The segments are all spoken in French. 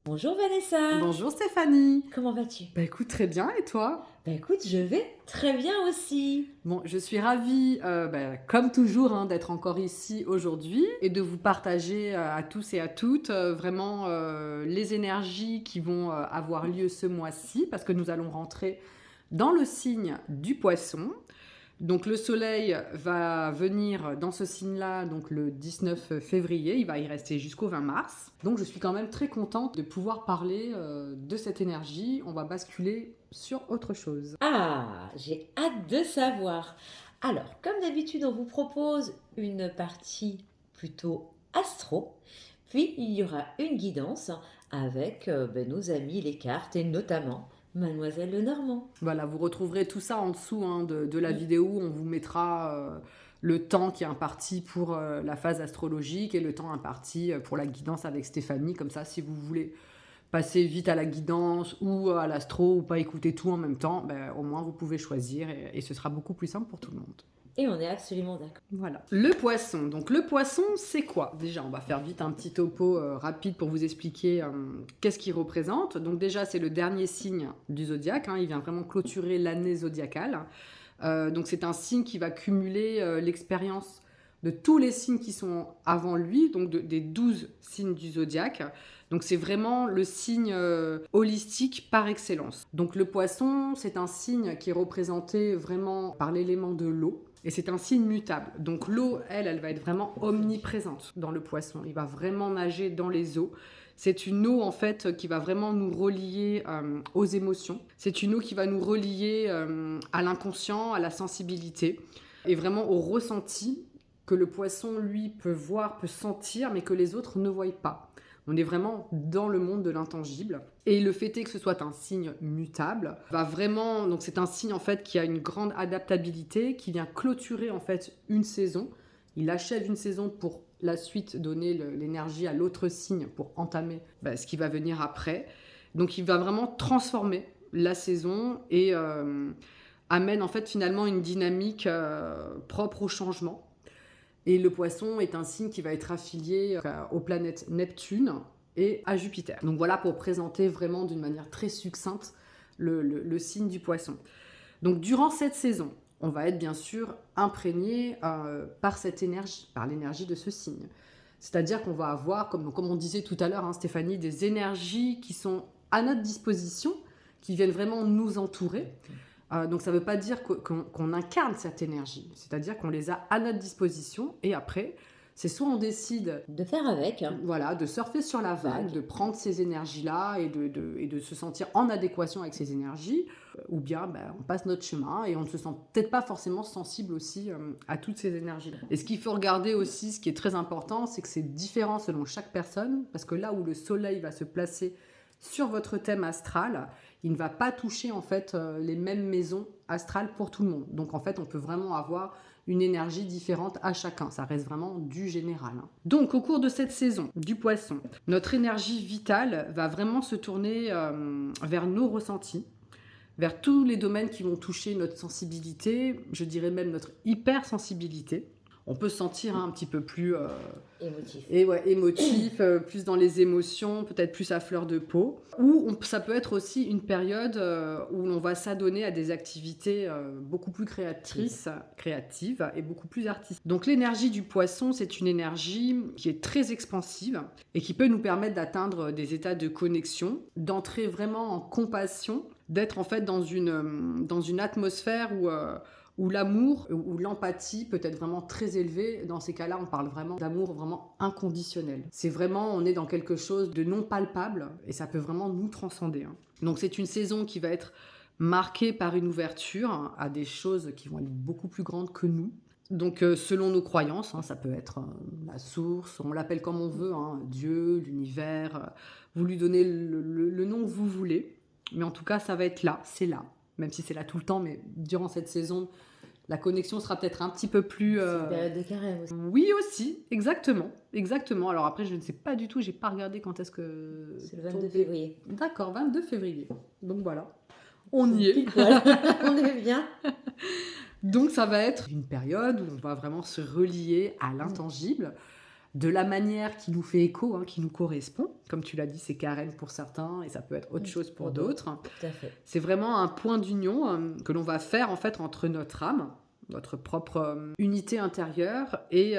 Bonjour Vanessa, Bonjour Stéphanie. comment vas-tu? Bah écoute, très bien, et toi? Bah écoute, je vais très bien aussi. Bon, je suis ravie, comme toujours, hein, d'être encore ici aujourd'hui et de vous partager à tous et à toutes vraiment les énergies qui vont avoir lieu ce mois-ci, parce que nous allons rentrer dans le signe du poisson. Donc le soleil va venir dans ce signe-là donc le 19 février, il va y rester jusqu'au 20 mars. Donc je suis quand même très contente de pouvoir parler de cette énergie. On va basculer sur autre chose. Ah, j'ai hâte de savoir. Alors, comme d'habitude, on vous propose une partie plutôt astro, puis il y aura une guidance avec nos amis les cartes et notamment Mademoiselle Lenormand. Voilà, vous retrouverez tout ça en dessous hein, de la vidéo. On vous mettra le temps qui est imparti pour la phase astrologique et le temps imparti pour la guidance avec Stéphanie. Comme ça, si vous voulez passer vite à la guidance ou à l'astro ou pas écouter tout en même temps, au moins vous pouvez choisir et ce sera beaucoup plus simple pour tout le monde. Et on est absolument d'accord. Voilà. Le poisson. Donc le poisson, c'est quoi? Déjà, on va faire vite un petit topo rapide pour vous expliquer qu'est-ce qu'il représente. Donc déjà, c'est le dernier signe du zodiaque. Hein. Il vient vraiment clôturer l'année zodiacale. Donc c'est un signe qui va cumuler l'expérience de tous les signes qui sont avant lui, donc des 12 signes du zodiaque. Donc c'est vraiment le signe holistique par excellence. Donc le poisson, c'est un signe qui est représenté vraiment par l'élément de l'eau. Et c'est un signe mutable. Donc l'eau, elle va être vraiment omniprésente dans le poisson. Il va vraiment nager dans les eaux. C'est une eau en fait qui va vraiment nous relier aux émotions. C'est une eau qui va nous relier à l'inconscient, à la sensibilité et vraiment au ressenti que le poisson lui peut voir, peut sentir, mais que les autres ne voient pas. On est vraiment dans le monde de l'intangible. Et le fait est que ce soit un signe mutable, va vraiment, donc c'est un signe en fait qui a une grande adaptabilité, qui vient clôturer en fait une saison. Il achève une saison pour la suite donner l'énergie à l'autre signe pour entamer ce qui va venir après. Donc il va vraiment transformer la saison et amène en fait finalement une dynamique propre au changement. Et le poisson est un signe qui va être affilié aux planètes Neptune et à Jupiter. Donc voilà pour présenter vraiment d'une manière très succincte le signe du poisson. Donc durant cette saison, on va être bien sûr imprégné par cette énergie, par l'énergie de ce signe. C'est-à-dire qu'on va avoir, comme on disait tout à l'heure, hein, Stéphanie, des énergies qui sont à notre disposition, qui viennent vraiment nous entourer. Donc ça ne veut pas dire qu'on incarne cette énergie, c'est-à-dire qu'on les a à notre disposition et après, c'est soit on décide De faire avec. voilà, de surfer sur la vague, de prendre ces énergies-là et de se sentir en adéquation avec ces énergies, ou bien on passe notre chemin et on ne se sent peut-être pas forcément sensible aussi à toutes ces énergies-là. Et ce qu'il faut regarder aussi, ce qui est très important, c'est que c'est différent selon chaque personne, parce que là où le soleil va se placer sur votre thème astral, il ne va pas toucher en fait les mêmes maisons astrales pour tout le monde. Donc en fait, on peut vraiment avoir une énergie différente à chacun. Ça reste vraiment du général. Hein. Donc au cours de cette saison du poisson, notre énergie vitale va vraiment se tourner vers nos ressentis, vers tous les domaines qui vont toucher notre sensibilité, je dirais même notre hypersensibilité. On peut se sentir un petit peu plus Émotif. émotif, plus dans les émotions, peut-être plus à fleur de peau. Ou ça peut être aussi une période où l'on va s'adonner à des activités beaucoup plus créatives et beaucoup plus artistiques. Donc l'énergie du poisson, c'est une énergie qui est très expansive et qui peut nous permettre d'atteindre des états de connexion, d'entrer vraiment en compassion, d'être en fait dans une atmosphère où l'amour ou l'empathie peut être vraiment très élevée. Dans ces cas-là, on parle vraiment d'amour vraiment inconditionnel. C'est vraiment, on est dans quelque chose de non palpable et ça peut vraiment nous transcender. Hein. Donc c'est une saison qui va être marquée par une ouverture à des choses qui vont être beaucoup plus grandes que nous. Donc selon nos croyances, hein, ça peut être la source, on l'appelle comme on veut, hein, Dieu, l'univers, vous lui donnez le nom que vous voulez. Mais en tout cas, ça va être là, c'est là. Même si c'est là tout le temps, mais durant cette saison, la connexion sera peut-être un petit peu plus... C'est une période de carême aussi. Oui aussi, exactement. Alors après, je ne sais pas du tout, j'ai pas regardé quand est-ce que... C'est le 22 février. D'accord, 22 février. Donc voilà, on y est. On est bien. Donc ça va être une période où on va vraiment se relier à l'intangible. de la manière qui nous fait écho, qui nous correspond. Comme tu l'as dit, c'est carène pour certains et ça peut être autre chose pour d'autres. Tout à fait. C'est vraiment un point d'union que l'on va faire en fait entre notre âme, notre propre unité intérieure et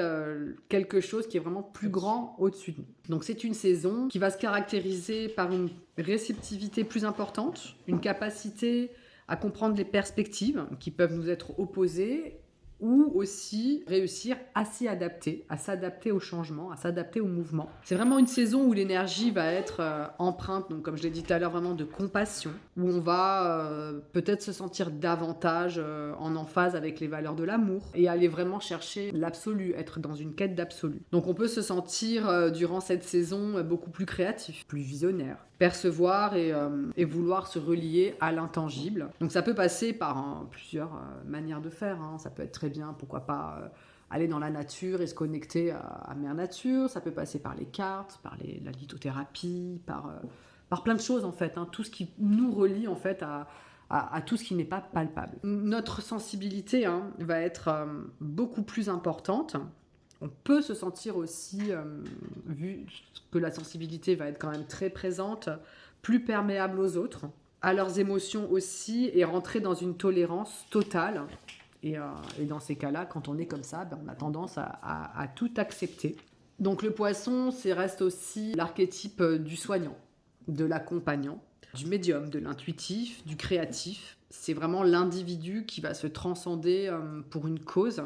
quelque chose qui est vraiment plus grand au-dessus de nous. Donc c'est une saison qui va se caractériser par une réceptivité plus importante, une capacité à comprendre les perspectives qui peuvent nous être opposées ou aussi réussir à s'y adapter, à s'adapter au changement, à s'adapter au mouvement. C'est vraiment une saison où l'énergie va être empreinte, donc comme je l'ai dit tout à l'heure, vraiment de compassion, où on va peut-être se sentir davantage en emphase avec les valeurs de l'amour et aller vraiment chercher l'absolu, être dans une quête d'absolu. Donc on peut se sentir durant cette saison beaucoup plus créatif, plus visionnaire, percevoir et vouloir se relier à l'intangible. Donc ça peut passer par plusieurs manières de faire. Ça peut être très bien, pourquoi pas aller dans la nature et se connecter à Mère Nature. Ça peut passer par les cartes, par la lithothérapie, par plein de choses en fait. Tout ce qui nous relie en fait à tout ce qui n'est pas palpable. Notre sensibilité va être beaucoup plus importante. On peut se sentir aussi, vu que la sensibilité va être quand même très présente, plus perméable aux autres, à leurs émotions aussi, et rentrer dans une tolérance totale. Et dans ces cas-là, quand on est comme ça, on a tendance à tout accepter. Donc le poisson, reste aussi l'archétype du soignant, de l'accompagnant, du médium, de l'intuitif, du créatif. C'est vraiment l'individu qui va se transcender pour une cause,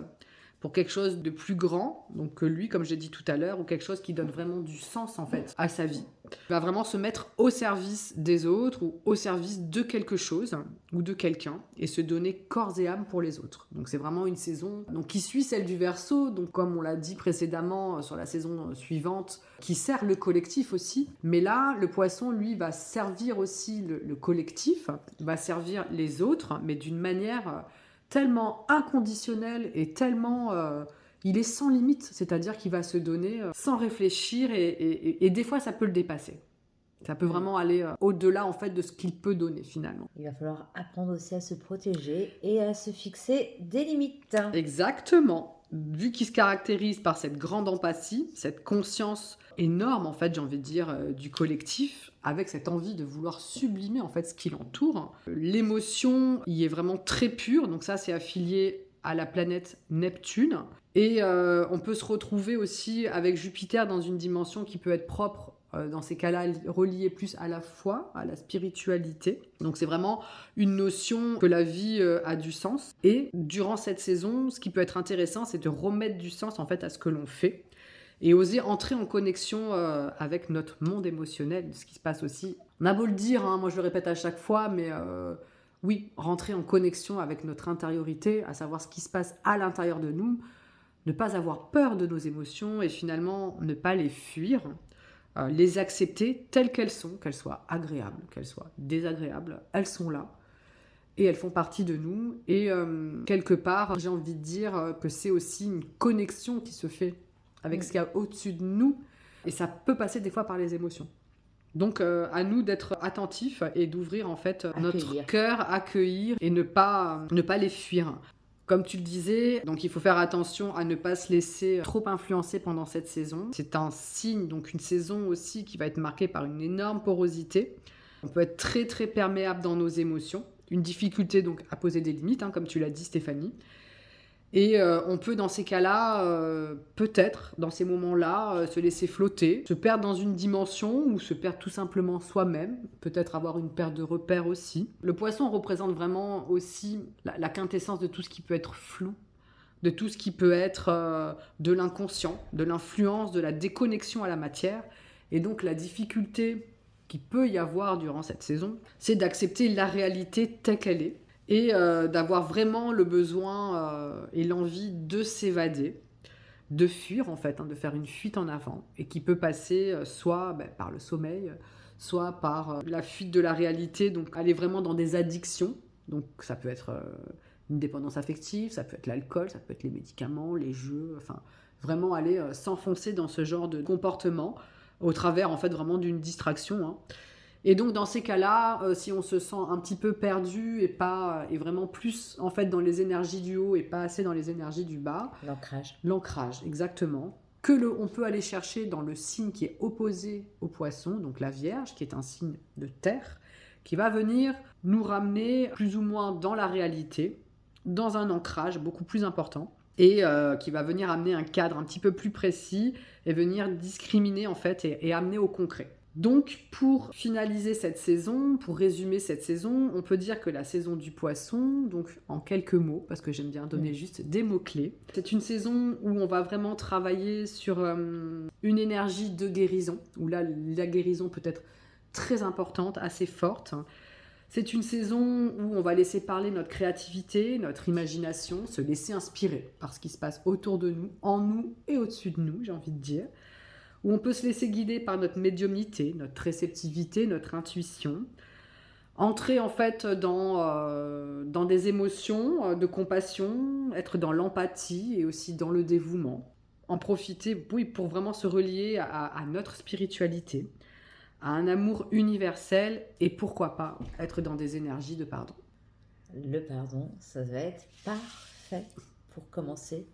pour quelque chose de plus grand, donc que lui, comme j'ai dit tout à l'heure, ou quelque chose qui donne vraiment du sens en fait à sa vie. Il va vraiment se mettre au service des autres ou au service de quelque chose ou de quelqu'un et se donner corps et âme pour les autres. Donc c'est vraiment une saison qui suit celle du Verseau, donc comme on l'a dit précédemment sur la saison suivante, qui sert le collectif aussi. Mais là, le poisson, lui, va servir aussi le collectif, va servir les autres, mais d'une manière tellement inconditionnel et tellement... il est sans limite, c'est-à-dire qu'il va se donner sans réfléchir et des fois ça peut le dépasser. Ça peut vraiment aller au-delà en fait de ce qu'il peut donner finalement. Il va falloir apprendre aussi à se protéger et à se fixer des limites. Exactement. Vu qu'il se caractérise par cette grande empathie, cette conscience énorme en fait, j'ai envie de dire, du collectif, avec cette envie de vouloir sublimer en fait ce qui l'entoure. L'émotion y est vraiment très pure, donc ça c'est affilié à la planète Neptune. Et on peut se retrouver aussi avec Jupiter dans une dimension qui peut être propre, dans ces cas-là, reliée plus à la foi, à la spiritualité. Donc c'est vraiment une notion que la vie a du sens. Et durant cette saison, ce qui peut être intéressant, c'est de remettre du sens en fait à ce que l'on fait et oser entrer en connexion avec notre monde émotionnel, ce qui se passe aussi. On a beau le dire, moi je le répète à chaque fois, mais oui, rentrer en connexion avec notre intériorité, à savoir ce qui se passe à l'intérieur de nous, ne pas avoir peur de nos émotions et finalement ne pas les fuir, les accepter telles qu'elles sont, qu'elles soient agréables, qu'elles soient désagréables, elles sont là et elles font partie de nous. Et quelque part, j'ai envie de dire que c'est aussi une connexion qui se fait avec ce qu'il y a au-dessus de nous et ça peut passer des fois par les émotions. Donc à nous d'être attentifs et d'ouvrir en fait notre cœur, accueillir et ne pas les fuir. Comme tu le disais, donc il faut faire attention à ne pas se laisser trop influencer pendant cette saison. C'est un signe, donc une saison aussi qui va être marquée par une énorme porosité. On peut être très très perméable dans nos émotions. Une difficulté donc à poser des limites, comme tu l'as dit Stéphanie. Et on peut dans ces cas-là, peut-être dans ces moments-là, se laisser flotter, se perdre dans une dimension ou se perdre tout simplement soi-même, peut-être avoir une perte de repères aussi. Le poisson représente vraiment aussi la quintessence de tout ce qui peut être flou, de tout ce qui peut être de l'inconscient, de l'influence, de la déconnexion à la matière. Et donc la difficulté qu'il peut y avoir durant cette saison, c'est d'accepter la réalité telle qu'elle est. Et d'avoir vraiment le besoin et l'envie de s'évader, de fuir en fait, de faire une fuite en avant, et qui peut passer soit par le sommeil, soit par la fuite de la réalité, donc aller vraiment dans des addictions. Donc ça peut être une dépendance affective, ça peut être l'alcool, ça peut être les médicaments, les jeux, enfin vraiment aller s'enfoncer dans ce genre de comportement au travers en fait vraiment d'une distraction. Et donc dans ces cas-là, si on se sent un petit peu perdu et vraiment plus en fait dans les énergies du haut et pas assez dans les énergies du bas. L'ancrage. L'ancrage, exactement. on peut aller chercher dans le signe qui est opposé au Poisson, donc la Vierge, qui est un signe de terre, qui va venir nous ramener plus ou moins dans la réalité, dans un ancrage beaucoup plus important, et qui va venir amener un cadre un petit peu plus précis et venir discriminer en fait et amener au concret. Donc pour finaliser cette saison, pour résumer cette saison, on peut dire que la saison du Poisson, donc en quelques mots, parce que j'aime bien donner juste des mots-clés, c'est une saison où on va vraiment travailler sur une énergie de guérison, où là la guérison peut être très importante, assez forte. C'est une saison où on va laisser parler notre créativité, notre imagination, se laisser inspirer par ce qui se passe autour de nous, en nous et au-dessus de nous, j'ai envie de dire. Où on peut se laisser guider par notre médiumnité, notre réceptivité, notre intuition. Entrer en fait dans des émotions de compassion, être dans l'empathie et aussi dans le dévouement. En profiter, oui, pour vraiment se relier à notre spiritualité, à un amour universel et pourquoi pas être dans des énergies de pardon. Le pardon, ça va être parfait pour commencer,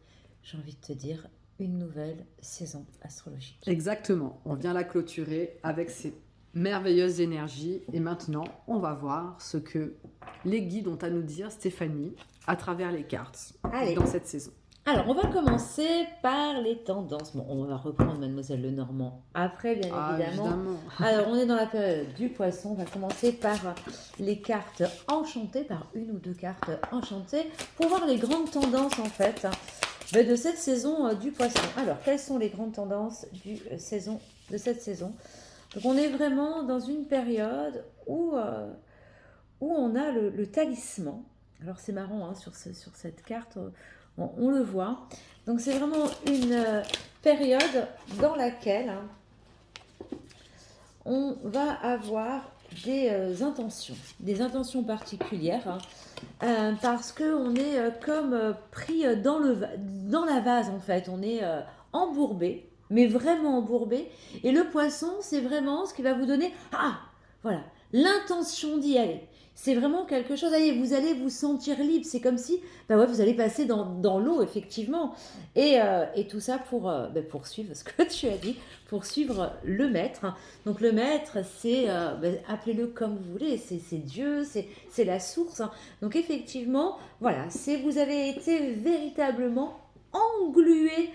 j'ai envie de te dire, une nouvelle saison astrologique. Exactement, on vient la clôturer avec ces merveilleuses énergies et maintenant on va voir ce que les guides ont à nous dire, Stéphanie, à travers les cartes dans cette saison. Alors, on va commencer par les tendances. Bon, on va reprendre Mademoiselle Lenormand après, bien évidemment. Alors, on est dans la période du Poisson. On va commencer par les cartes enchantées, par une ou deux cartes enchantées, pour voir les grandes tendances, en fait, de cette saison du Poisson. Alors, quelles sont les grandes tendances de cette saison? Donc, on est vraiment dans une période où on a le talisman. Alors, c'est marrant, hein, sur cette carte... on le voit. Donc c'est vraiment une période dans laquelle on va avoir des intentions particulières, parce qu'on est comme pris dans la vase en fait. On est embourbé, mais vraiment embourbé. Et le Poisson, c'est vraiment ce qui va vous donner, voilà, l'intention d'y aller. C'est vraiment quelque chose, vous allez vous sentir libre, c'est comme si vous allez passer dans l'eau, effectivement. Et tout ça pour suivre ce que tu as dit, pour suivre le maître. Donc le maître, c'est, appelez-le comme vous voulez, c'est Dieu, c'est la source. Donc effectivement, voilà, vous avez été véritablement englué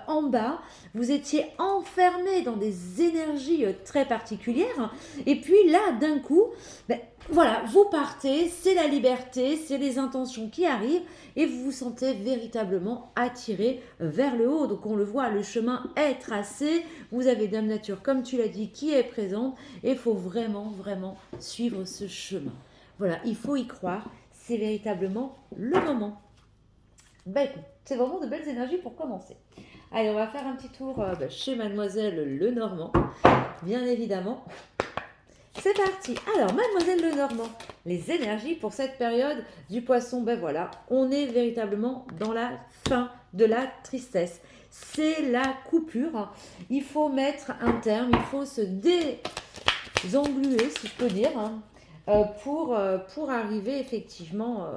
en bas, vous étiez enfermé dans des énergies très particulières, et puis là, d'un coup, voilà, vous partez, c'est la liberté, c'est les intentions qui arrivent, et vous vous sentez véritablement attiré vers le haut. Donc on le voit, le chemin est tracé, vous avez Dame Nature, comme tu l'as dit, qui est présente, et il faut vraiment, vraiment suivre ce chemin. Voilà, il faut y croire, c'est véritablement le moment. Écoute, c'est vraiment de belles énergies pour commencer. Allez, on va faire un petit tour chez Mademoiselle Lenormand, bien évidemment. C'est parti. Alors, Mademoiselle Lenormand, les énergies pour cette période du Poisson, voilà, on est véritablement dans la fin de la tristesse. C'est la coupure. Il faut mettre un terme, il faut se désengluer, si je peux dire, pour arriver effectivement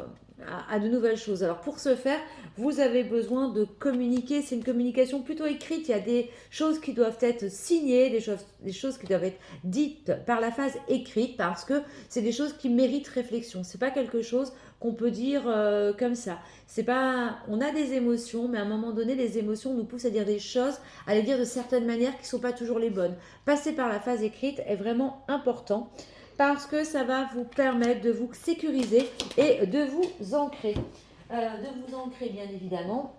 à de nouvelles choses. Alors pour ce faire, vous avez besoin de communiquer. C'est une communication plutôt écrite. Il y a des choses qui doivent être signées, des choses qui doivent être dites par la phase écrite, parce que c'est des choses qui méritent réflexion. C'est pas quelque chose qu'on peut dire comme ça. C'est pas, on a des émotions, mais à un moment donné, les émotions nous poussent à dire des choses, à les dire de certaines manières qui sont pas toujours les bonnes. Passer par la phase écrite est vraiment important, parce que ça va vous permettre de vous sécuriser et de vous ancrer. Bien évidemment,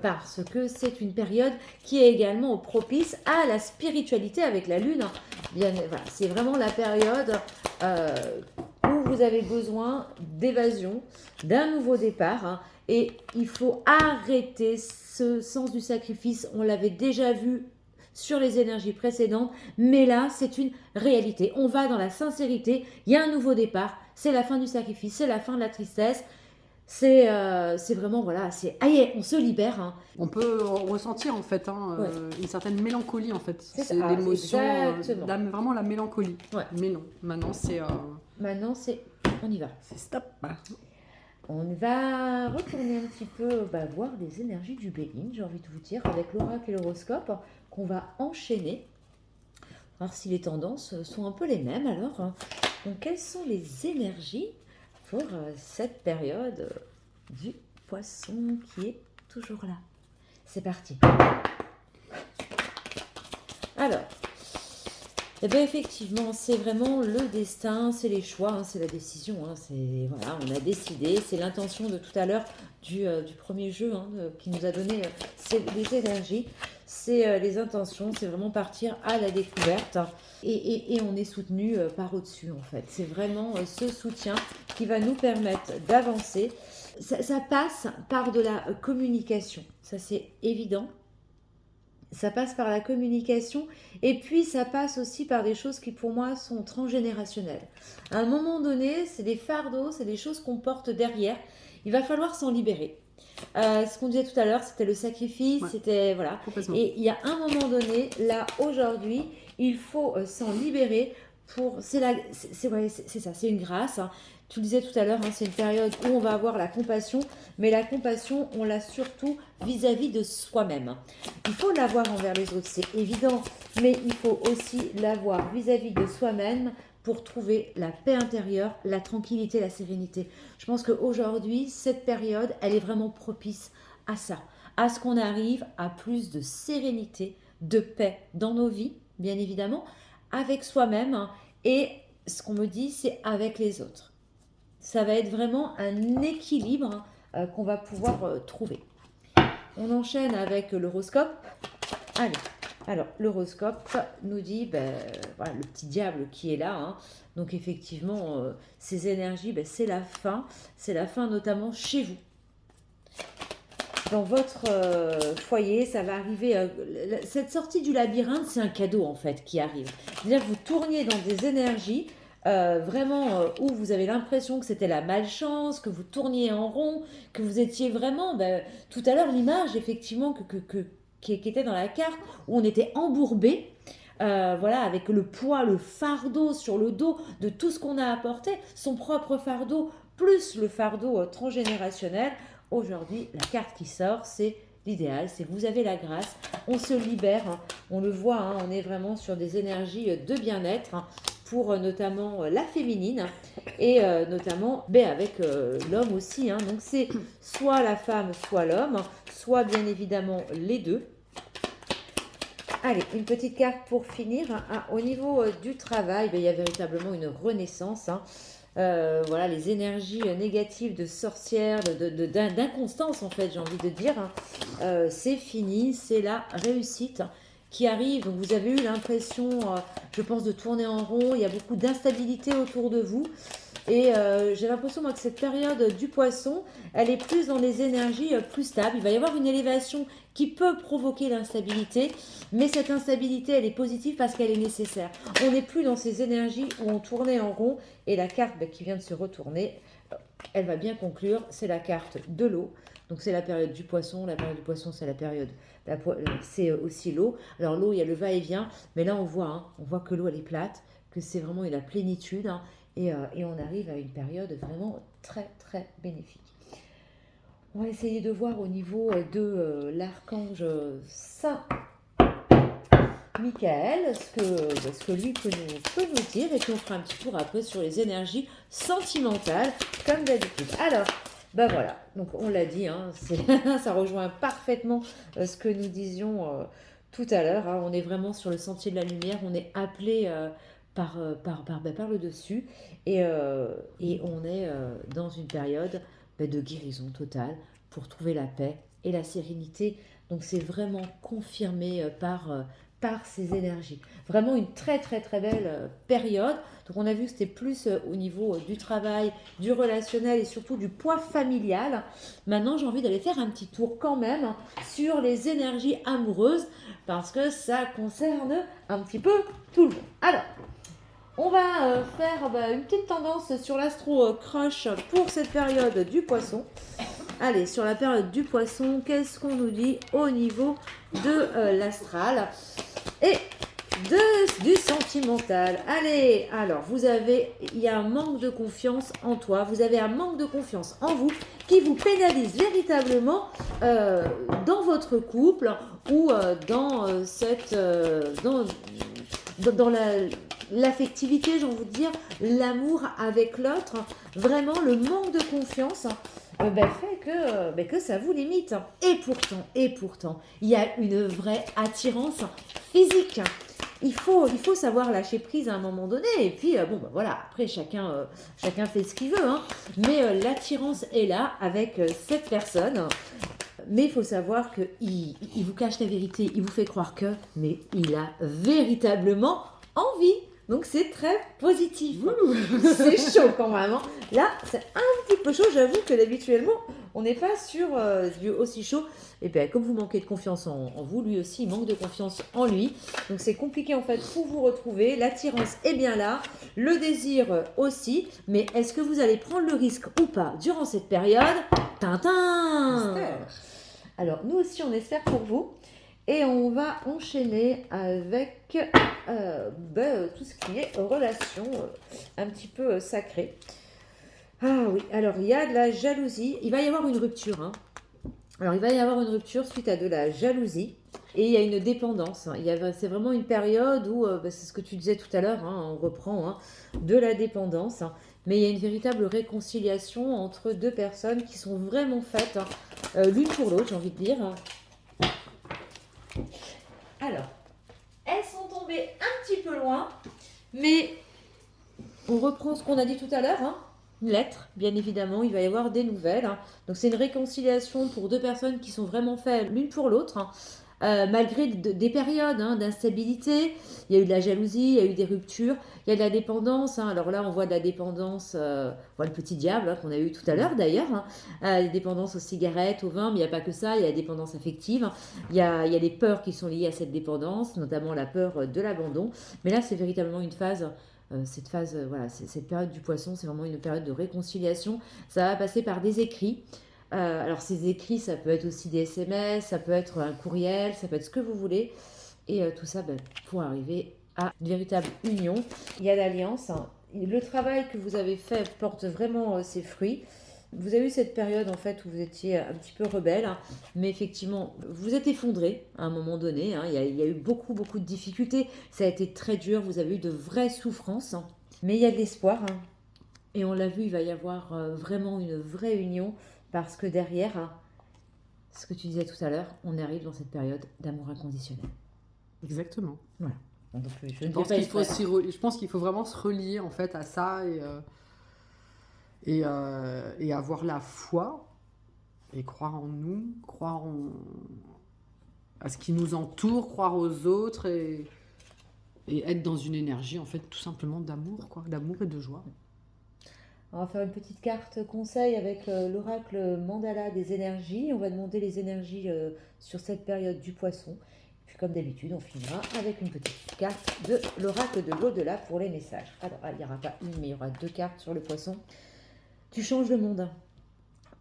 parce que c'est une période qui est également propice à la spiritualité avec la Lune. Voilà, c'est vraiment la période où vous avez besoin d'évasion, d'un nouveau départ, et il faut arrêter ce sens du sacrifice. On l'avait déjà vu sur les énergies précédentes, mais là, c'est une réalité. On va dans la sincérité, il y a un nouveau départ, c'est la fin du sacrifice, c'est la fin de la tristesse, c'est vraiment, voilà, on se libère. On peut ressentir, en fait, une certaine mélancolie, en fait. C'est l'émotion, vraiment la mélancolie. Ouais. Mais non, maintenant, c'est... Maintenant, on y va. C'est stop. On va retourner un petit peu voir les énergies du Béline, j'ai envie de vous dire, avec l'oracle et l'horoscope qu'on va enchaîner. Voir si les tendances sont un peu les mêmes alors. Donc, quelles sont les énergies pour cette période du poisson qui est toujours là? C'est parti. Alors, eh bien effectivement, c'est vraiment le destin, c'est les choix, c'est la décision. C'est voilà, on a décidé, c'est l'intention de tout à l'heure du premier jeu qui nous a donné les énergies, c'est les intentions, c'est vraiment partir à la découverte et on est soutenu par au-dessus en fait. C'est vraiment ce soutien qui va nous permettre d'avancer. Ça passe par de la communication, ça c'est évident. Ça passe par la communication et puis ça passe aussi par des choses qui pour moi sont transgénérationnelles. À un moment donné, c'est des fardeaux, c'est des choses qu'on porte derrière. Il va falloir s'en libérer. Ce qu'on disait tout à l'heure, c'était le sacrifice, c'était voilà. Et il y a un moment donné, là aujourd'hui, il faut s'en libérer pour. C'est ça, c'est une grâce. Tu le disais tout à l'heure, c'est une période où on va avoir la compassion, mais la compassion, on l'a surtout vis-à-vis de soi-même. Il faut l'avoir envers les autres, c'est évident, mais il faut aussi l'avoir vis-à-vis de soi-même pour trouver la paix intérieure, la tranquillité, la sérénité. Je pense qu'aujourd'hui, cette période, elle est vraiment propice à ça, à ce qu'on arrive à plus de sérénité, de paix dans nos vies, bien évidemment, avec soi-même, et ce qu'on me dit, c'est avec les autres. Ça va être vraiment un équilibre qu'on va pouvoir trouver. On enchaîne avec l'horoscope. Allez, alors l'horoscope nous dit, voilà, le petit diable qui est là. Donc effectivement, ces énergies, c'est la fin notamment chez vous. Dans votre foyer, ça va arriver. Cette sortie du labyrinthe, c'est un cadeau en fait qui arrive. C'est-à-dire que vous tourniez dans des énergies où vous avez l'impression que c'était la malchance, que vous tourniez en rond, que vous étiez vraiment, tout à l'heure l'image effectivement qui était dans la carte, où on était embourbé, voilà, avec le poids, le fardeau sur le dos de tout ce qu'on a apporté, son propre fardeau, plus le fardeau transgénérationnel. Aujourd'hui, la carte qui sort, c'est l'idéal, c'est vous avez la grâce, on se libère, on le voit, on est vraiment sur des énergies de bien-être, pour notamment la féminine et notamment avec l'homme aussi. Donc c'est soit la femme, soit l'homme, soit bien évidemment les deux. Allez, une petite carte pour finir. Au niveau du travail, il y a véritablement une renaissance. Voilà, les énergies négatives de sorcière, d'inconstance en fait, j'ai envie de dire. C'est fini, c'est la réussite qui arrive. Donc vous avez eu l'impression, je pense, de tourner en rond. Il y a beaucoup d'instabilité autour de vous. Et j'ai l'impression moi que cette période du poisson, elle est plus dans les énergies plus stables. Il va y avoir une élévation qui peut provoquer l'instabilité, mais cette instabilité, elle est positive parce qu'elle est nécessaire. On n'est plus dans ces énergies où on tournait en rond, et la carte qui vient de se retourner, elle va bien conclure, c'est la carte de l'eau. Donc c'est la période du poisson. La période du poisson, c'est la période, c'est aussi l'eau. Alors l'eau, il y a le va-et-vient, mais là on voit que l'eau elle est plate, que c'est vraiment la plénitude, et on arrive à une période vraiment très très bénéfique. On va essayer de voir au niveau de l'archange Saint Michael ce que lui peut nous dire, et puis on fera un petit tour après sur les énergies sentimentales comme d'habitude. Alors voilà, donc on l'a dit, ça rejoint parfaitement ce que nous disions tout à l'heure. On est vraiment sur le sentier de la lumière, on est appelé par le dessus, et on est dans une période de guérison totale pour trouver la paix et la sérénité. Donc c'est vraiment confirmé par ces énergies. Vraiment une très très très belle période. Donc on a vu que c'était plus au niveau du travail, du relationnel et surtout du poids familial. Maintenant j'ai envie d'aller faire un petit tour quand même sur les énergies amoureuses, parce que ça concerne un petit peu tout le monde. Alors, on va faire une petite tendance sur l'astro crush pour cette période du poisson. Allez, sur la période du poisson, qu'est-ce qu'on nous dit au niveau de l'astral? Et du sentimental. Allez, alors il y a un manque de confiance en toi, vous avez un manque de confiance en vous qui vous pénalise véritablement dans votre couple ou dans l'affectivité, j'ai envie de dire, l'amour avec l'autre. Vraiment, le manque de confiance fait que ça vous limite. Et pourtant, il y a une vraie attirance physique. Il faut savoir lâcher prise à un moment donné. Et puis, voilà, après, chacun fait ce qu'il veut. Hein. Mais l'attirance est là avec cette personne. Mais il faut savoir qu'il vous cache la vérité, il vous fait croire que, mais il a véritablement envie. Donc c'est très positif. C'est chaud quand même. Hein. Là, c'est un petit peu chaud. J'avoue que habituellement, on n'est pas sur du aussi chaud. Et bien, comme vous manquez de confiance en vous, lui aussi, il manque de confiance en lui. Donc c'est compliqué en fait pour vous retrouver. L'attirance est bien là, le désir aussi. Mais est-ce que vous allez prendre le risque ou pas durant cette période? Tintin! Alors, nous aussi, on espère pour vous. Et on va enchaîner avec tout ce qui est relation un petit peu sacrée. Ah oui, alors il y a de la jalousie. Il va y avoir une rupture. Hein. Alors, il va y avoir une rupture suite à de la jalousie. Et il y a une dépendance. Hein. C'est vraiment une période où, c'est ce que tu disais tout à l'heure, hein, on reprend, hein, de la dépendance. Hein. Mais il y a une véritable réconciliation entre deux personnes qui sont vraiment faites l'une pour l'autre, j'ai envie de dire. Alors, elles sont tombées un petit peu loin, mais on reprend ce qu'on a dit tout à l'heure. Hein. Une lettre, bien évidemment, il va y avoir des nouvelles. Hein. Donc c'est une réconciliation pour deux personnes qui sont vraiment faites l'une pour l'autre. Hein. Malgré des périodes d'instabilité, il y a eu de la jalousie, il y a eu des ruptures, il y a de la dépendance. Hein. Alors là, on voit de la dépendance, on voit le petit diable hein, qu'on a eu tout à l'heure d'ailleurs. Hein. La dépendance aux cigarettes, au vin, mais il n'y a pas que ça, il y a la dépendance affective. Il y a les peurs qui sont liées à cette dépendance, notamment la peur de l'abandon. Mais là, c'est véritablement une phase. Cette période du poisson, c'est vraiment une période de réconciliation. Ça va passer par des écrits. Alors ces écrits, ça peut être aussi des SMS, ça peut être un courriel, ça peut être ce que vous voulez. Et tout ça pour arriver à une véritable union. Il y a l'alliance. Hein. Le travail que vous avez fait porte vraiment ses fruits. Vous avez eu cette période en fait où vous étiez un petit peu rebelle, hein, mais effectivement, vous êtes effondré à un moment donné. Hein, il y a eu beaucoup de difficultés. Ça a été très dur. Vous avez eu de vraies souffrances, hein, mais il y a de l'espoir. Hein, et on l'a vu, il va y avoir vraiment une vraie union parce que derrière, hein, ce que tu disais tout à l'heure, on arrive dans cette période d'amour inconditionnel. Exactement. Voilà. Donc, je pense qu'il faut vraiment se relier en fait à ça et avoir la foi et croire en nous, à ce qui nous entoure, croire aux autres et être dans une énergie en fait tout simplement d'amour, d'amour et de joie. On va faire une petite carte conseil avec l'oracle mandala des énergies. On va demander les énergies sur cette période du poisson. Puis comme d'habitude, on finira avec une petite carte de l'oracle de l'au-delà pour les messages. Alors, il n'y aura pas une, mais il y aura deux cartes sur le poisson. Tu changes le monde.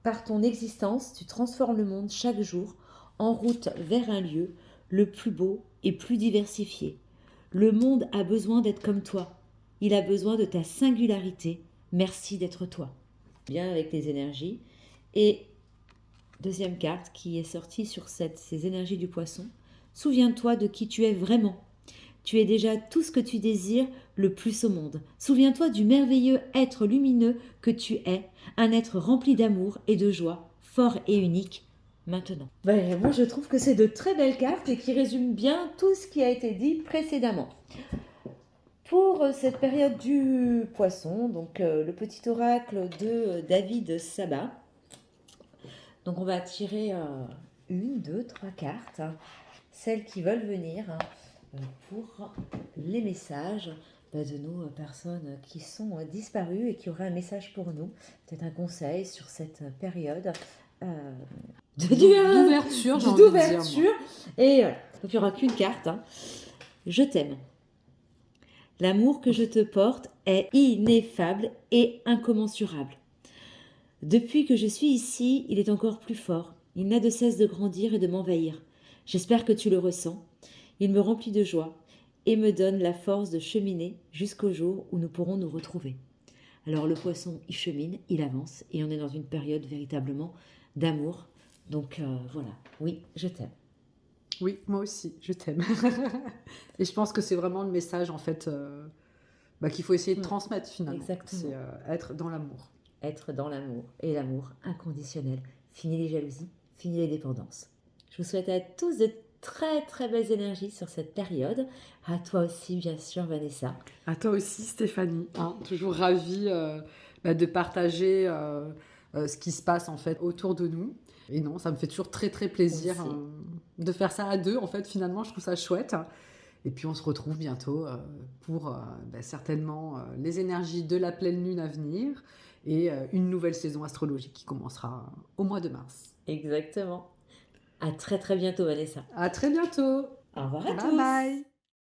Par ton existence, tu transformes le monde chaque jour en route vers un lieu le plus beau et plus diversifié. Le monde a besoin d'être comme toi. Il a besoin de ta singularité. Merci d'être toi. Bien avec les énergies. Et deuxième carte qui est sortie sur ces énergies du poisson. Souviens-toi de qui tu es vraiment. Tu es déjà tout ce que tu désires le plus au monde. Souviens-toi du merveilleux être lumineux que tu es, un être rempli d'amour et de joie, fort et unique, maintenant. Moi, je trouve que c'est de très belles cartes et qui résument bien tout ce qui a été dit précédemment. Pour cette période du poisson, donc le petit oracle de David Sabat. Donc on va tirer une, deux, trois cartes, hein, celles qui veulent venir pour les messages de nos personnes qui sont disparues et qui auraient un message pour nous, peut-être un conseil sur cette période d'ouverture, j'ai envie de dire. Et voilà, donc il n'y aura qu'une carte. Hein. Je t'aime. L'amour que je te porte est ineffable et incommensurable. Depuis que je suis ici, il est encore plus fort. Il n'a de cesse de grandir et de m'envahir. J'espère que tu le ressens. Il me remplit de joie et me donne la force de cheminer jusqu'au jour où nous pourrons nous retrouver. Alors le poisson, il chemine, il avance, et on est dans une période véritablement d'amour. Donc voilà, oui, je t'aime. Oui, moi aussi, je t'aime. Et je pense que c'est vraiment le message, en fait, qu'il faut essayer de transmettre, finalement. Exactement. C'est être dans l'amour. Être dans l'amour, et l'amour inconditionnel. Fini les jalousies, fini les dépendances. Je vous souhaite à tous de très très belles énergies sur cette période. À toi aussi, bien sûr, Vanessa. À toi aussi, Stéphanie. Toujours ravie de partager ce qui se passe, en fait, autour de nous. Et non, ça me fait toujours très très plaisir Aussi. de faire ça à deux, en fait, finalement, je trouve ça chouette. Et puis on se retrouve bientôt pour certainement les énergies de la pleine lune à venir et une nouvelle saison astrologique qui commencera au mois de mars. Exactement. À très très bientôt, Vanessa. À très bientôt. Au revoir à Bye tous. bye.